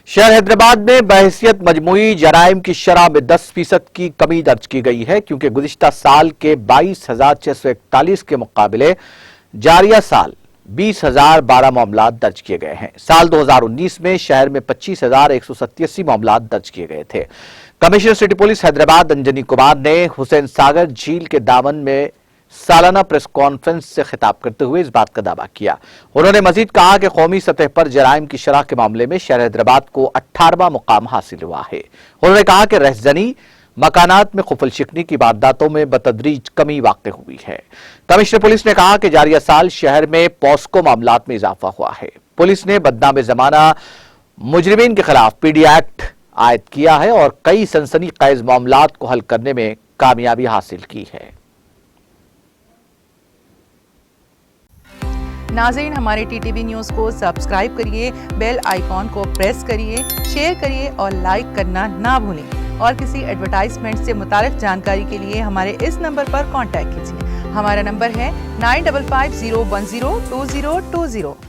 شہر حیدرآباد میں بحیثیت مجموعی جرائم کی شرح میں 10% کی کمی درج کی گئی ہے، کیونکہ گزشتہ سال کے 22,641 کے مقابلے جاریہ سال 20,012 معاملات درج کیے گئے ہیں۔ سال 2019 میں شہر میں 25,187 معاملات درج کیے گئے تھے۔ Commissioner city police Hyderabad Anjani Kumar نے حسین ساگر جھیل کے دامن میں سالانہ پریس کانفرنس سے خطاب کرتے ہوئے اس بات کا دعویٰ کیا۔ انہوں نے مزید کہا کہ قومی سطح پر جرائم کی شرح کے معاملے میں شہر حیدرآباد کو 18واں مقام حاصل ہوا ہے۔ انہوں نے کہا کہ رہزنی مکانات میں قفل شکنی کی وارداتوں میں بتدریج کمی واقع ہوئی ہے۔ کمشنر پولیس نے کہا کہ جاریہ سال شہر میں پوسکو معاملات میں اضافہ ہوا ہے۔ پولیس نے بدنام زمانہ مجرمین کے خلاف پی ڈی ایکٹ عائد کیا ہے اور کئی سنسنی خیز معاملات کو حل کرنے میں کامیابی حاصل کی ہے۔ ناظرین، ہمارے ٹی ٹی وی نیوز کو سبسکرائب کریے، بیل آئیکن کو پریس کریے، شیئر کریے اور لائک کرنا نہ بھولیں۔ اور کسی ایڈورٹائزمنٹ سے متعلق جانکاری کے لیے ہمارے اس نمبر پر کانٹیکٹ کیجیے۔ ہمارا نمبر ہے 9550102020۔